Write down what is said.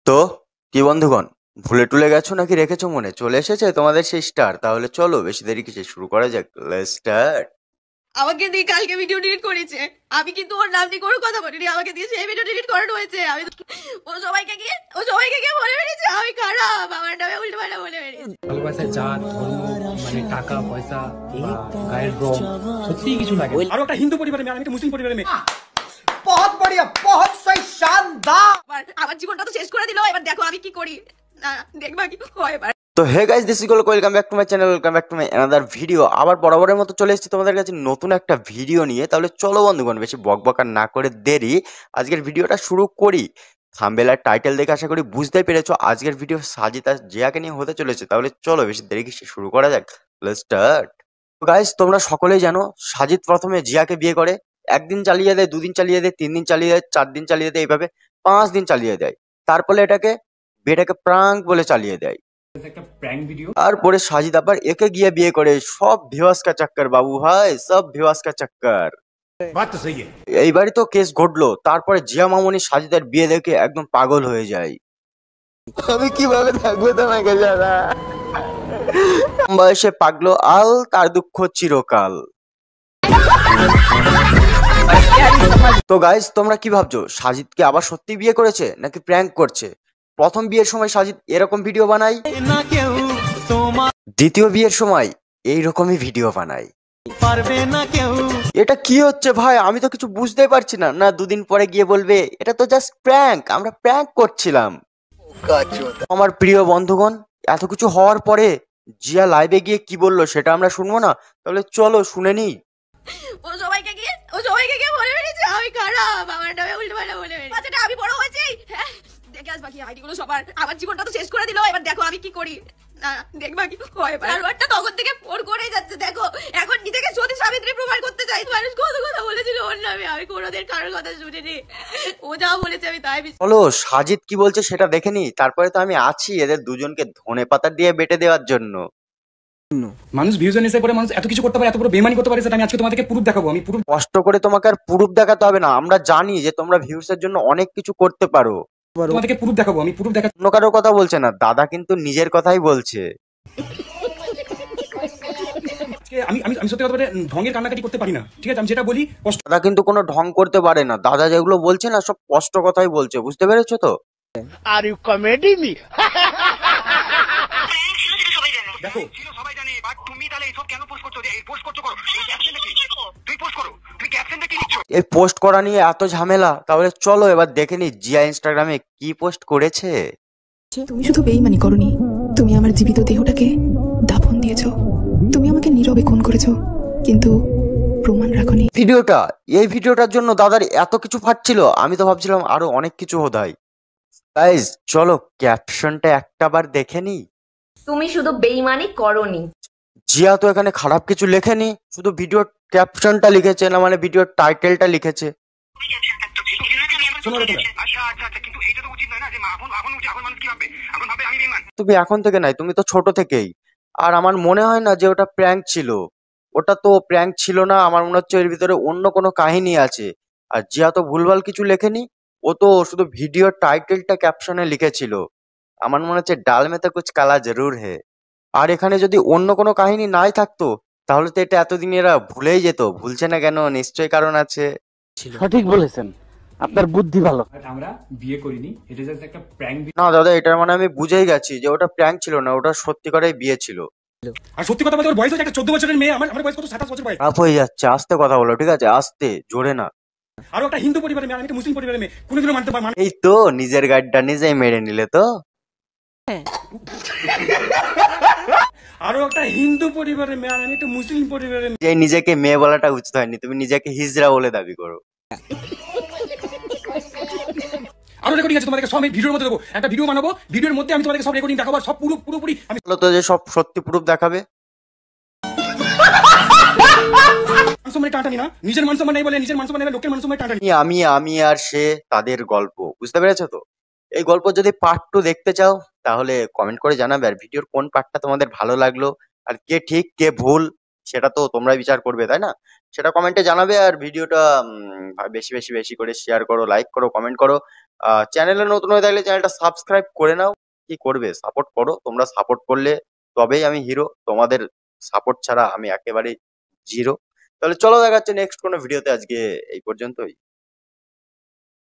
তো কি বন্ধুগণ, ভুলে টুলে গেছো নাকি রেখেছো মনে? চলে এসেছে তোমাদের সেই স্টার। তাহলে চলো বেশি দেরি কিসে, শুরু করা যাক। Let's start. আমাকে দিয়ে কালকে ভিডিও ডিলিট করেছে। আমি কিন্তু ওর নাম নিয়ে কোনো কথা বলিনি, আমাকে দিয়ে সেই ভিডিও ডিলিট করানো হয়েছে। আমি ও সবাইকে গিয়ে বলে বেরিয়েছে আমি খারাপ, আমার নামে উল্টো পাল্টা বলে বেরিয়েছে। ভালোবাসা জাত ধর্ম মানে টাকা পয়সা বা গায়ের রং সত্যি কিছু লাগে। আর একটা হিন্দু পরিবারে মেয়ে, আমি একটা মুসলিম পরিবারে মেয়ে। बहुत बढ़िया, बहुत सही, शानदार। আমার জীবনটা তো শেষ করে দিল, এবার দেখো আমি কি করি। না দেখবা কি হয় এবার। তো hey guys, this is welcome back to my channel, welcome back to my another video. আবার বরাবরের মতো চলে এসেছি তোমাদের কাছে নতুন একটা ভিডিও নিয়ে। তাহলে চলো বন্ধুগণ, বেশি বকবকা না করে দেরি আজকের ভিডিওটা শুরু করি। থাম্বনেল আর টাইটেল দেখে আশা করি বুঝতে পেরেছো আজকের ভিডিও সাজিদ আর জিয়াকে নিয়ে হতে চলেছে। তাহলে চলো বেশি দেরি কিসে, শুরু করা যাক। Let's start. গাইস, তোমরা সকলেই জানো সাজিদ প্রথমে জিয়াকে বিয়ে করে, একদিন চালিয়ে দেয়, দুদিন চালিয়ে দেয়, 3 দিন চালিয়ে দেয়, 4 দিন চালিয়ে দেয়, এইভাবে 5 দিন চালিয়ে দেয়। তারপরে বিয়েটাকে প্রাঙ্ক বলে চালিয়ে দেয়। একটা প্র্যাঙ্ক ভিডিও। তারপরে সাজিদ আবার একে গিয়ে বিয়ে করে। সব ভিউয়ার্স কা চক্কর বাবু ভাই, সব ভিউয়ার্স কা চক্কর। বাত তো সহি है। এইবারই তো কেস ঘটলো। তারপরে জিয়া মামনি সাজিদের বিয়ে দেখে একদম পাগল হয়ে যায়। আমি কিভাবে থাকবো তোমাকে ছাড়া? বয়সে পাগলো আল, তার দুঃখ চিরকাল। তো গাইস, তোমরা কি ভাবছো সাজিদকে আবার সত্যি বিয়ে করেছে নাকি প্র্যাঙ্ক করছে? প্রথম বিয়ের সময় সাজিদ এরকম ভিডিও বানায়, দ্বিতীয় বিয়ের সময় এইরকমই ভিডিও বানায়। এটা কি হচ্ছে ভাই? আমি তো কিছু বুঝতেই পারছি না। না দুদিন পরে গিয়ে বলবে এটা তো জাস্ট প্র্যাঙ্ক, আমরা প্র্যাঙ্ক করছিলাম। আমার প্রিয় বন্ধুগণ, এত কিছু হওয়ার পরে জিয়া লাইভে গিয়ে কি বললো সেটা আমরা শুনবো না? তাহলে চলো শুনে নিই। ও সবাইকে গিয়ে বলে বেরিয়েছে আমি খারাপ, আমার নামে উল্টো পাল্টা বলে বেরিয়েছে। আচ্ছা আমি বড় হয়েছি, হ্যাঁ দেখে আসবা কি আইডি গুলো সবার। আমার জীবনটা তো শেষ করে দিল, এবার দেখো আমি কি করি। না দেখবা কি হয় এবার। সার্ভারটা তখন থেকে ফোন করেই যাচ্ছে। দেখো এখন নিজেকে সতী সাবিত্রী প্রমাণ করতে চাই। মানুষ কত কথা বলেছিল ওর নামে, আমি কোনোদিন কারোর কথা শুনিনি। ও যা বলেছে আমি তাই বিশ্বাস। চলো সাজিদ কি বলছে সেটা দেখে নি। তারপরে তো আমি আছি এদের দুজনকে ধনেপাতা দিয়ে বেটে দেওয়ার জন্য। মানুষ ভিউজের নেশায় পড়ে মানুষ এত কিছু করতে পারে, এত বড় বেমানি করতে পারে, সেটা আমি আজকে তোমাদেরকে প্রুফ দেখাবো। আমি প্রুফ কষ্ট করে তোমাকে আর প্রুফ দেখাতে হবে না, আমরা জানি যে তোমরা ভিউসের জন্য অনেক কিছু করতে পারো। তোমাদেরকে প্রুফ দেখাবো। আমি প্রুফ দেখা অন্য কারোর কথা বলছে না, দাদা কিন্তু নিজের কথাই বলছে। আমি আমি আমি সত্যি কথা বলতে ঢঙ্গের কান্নাকাটি করতে পারি না, ঠিক আছে? আমি যেটা বলি কষ্ট। দাদা কিন্তু কোনো ঢং করতে পারে না। দাদা যেগুলো বলছে না সব স্পষ্ট কথাই বলছে, বুঝতে পেরেছো তো? Are you comedy me? দেখো সবাই জানে, বাট তুমি তাহলে এইসব কেন পোস্ট করছো? যে এই পোস্ট করছো করো, এই ক্যাপশন কি? তুই পোস্ট করো, তুমি ক্যাপশনটা কি লিখছো? এই পোস্ট করা নিয়ে এত ঝামেলা। তাহলে চলো এবার দেখে নি জিয়া ইনস্টাগ্রামে কি পোস্ট করেছে। তুমি শুধু বেইমানি করনি, তুমি আমার জীবিত দেহটাকে দাফন দিয়েছো। তুমি আমাকে নীরবে খুন করেছো, কিন্তু প্রমাণ রাখনি। এই ভিডিওটার জন্য দাদার এত কিছু ফাটছিল। আমি তো ভাবছিলাম আরো অনেক কিছু হোদাই। গাইস চলো ক্যাপশনটা একটাবার দেখে নি। তুমি শুধু বেইমানি করনি। জিয়া তো এখানে খারাপ কিছু লেখেনি, শুধু ভিডিওর ক্যাপশনটা লিখেছে, না মানে ভিডিওর টাইটেলটা লিখেছে। শোনো রে তোমরা, আচ্ছা আচ্ছা আচ্ছা, কিন্তু এইটা তো উচিত নয় না যে এখন মানুষ কি ভাববে? এখন ভাবে আমি বেঈমান। তুমি এখন থেকে নাই, তুমি তো ছোট থেকেই। আর আমার মনে হয় না যে ওটা প্র্যাঙ্ক ছিল। ওটা তো প্র্যাঙ্ক ছিল না, আমার মনে হচ্ছে এর ভিতরে অন্য কোনো কাহিনী আছে। আর জিয়া তো ভুলভাল কিছু লেখেনি, ও তো শুধু ভিডিওর টাইটেলটা ক্যাপশনে লিখেছিল। আমার মনে হচ্ছে ডাল মে তো কুছ কালা জরুর হে। আর এখানে যদি অন্য কোনো কাহিনী নাই থাকতো তাহলে তো এটা এতদিন এরা ভুলেই যেত। ভুলছে না কেন? নিশ্চয়ই কারণ আছে। সঠিক বলেছেন, আপনার বুদ্ধি ভালো। বাট আমরা বিয়ে করিনি, এটা জাস্ট একটা প্র্যাঙ্ক। না দাদা, এটার মানে আমি বুঝেই গেছি যে ওটা প্র্যাঙ্ক ছিল না, ওটা সত্যি করেই বিয়ে ছিল। আর সত্যি কথা বলতে ওর বয়স হচ্ছে একটা 14 বছরের মেয়ে। আমার বয়স কত? 27 বছর বয়স। খারাপ হয়ে যাচ্ছে, আস্তে কথা বলো ঠিক আছে? আস্তে, জোরে না। আর একটা হিন্দু পরিবারের মেয়ে, আমি একটা মুসলিম পরিবারের মেয়ে। কোনোদিনও মানতে পারবো না। এই তো নিজের গাড়িটা নিজেই মেরে নিলে তো। আরো একটা হিন্দু পরিবারের মেয়ে, আর আমি একটা মুসলিম পরিবারের মেয়ে। যে নিজেকে মেয়ে বলাটা উচিত হয়নি, তুমি নিজেকে হিজড়া বলে দাবি করো। আরো রেকর্ডিং আছে তোমাদেরকে, সব এই ভিডিওর মধ্যে দেবো। একটা ভিডিও বানাবো, ভিডিওর মধ্যে আমি তোমাদেরকে সব রেকর্ডিং দেখাবো। আর সব পুরোপুরি আমি বলো তো যে সব সত্যি প্রুফ দেখাবে। মানসম্মানে টানটানি না, নিজের মানসম্মান নেই বলে নিজের মানসম্মান নেই, লোকের মানসম্মানে টানটানি। আমি আমি আর সে তাদের গল্প, বুঝতে পেরেছো তো? এই গল্প যদি পার্ট 2 দেখতে চাও তাহলে কমেন্ট করে জানাবে। আর ভিডিওর কোন পার্টটা তোমাদের ভালো লাগলো আর কে ঠিক কে ভুল সেটা তো তোমরাই বিচার করবে, তাই না? সেটা কমেন্টে জানাবে। আর ভিডিওটা বেশি বেশি বেশি করে শেয়ার করো, লাইক করো, কমেন্ট করো। চ্যানেলে নতুন হয়ে থাকলে চ্যানেলটা সাবস্ক্রাইব করে নাও। কি করবে, সাপোর্ট করো। তোমরা সাপোর্ট করলে তবেই আমি হিরো। তোমাদের সাপোর্ট ছাড়া আমি একেবারেই জিরো। তাহলে চলো, দেখা হচ্ছে নেক্সট কোনো ভিডিওতে। আজকে এই পর্যন্তই।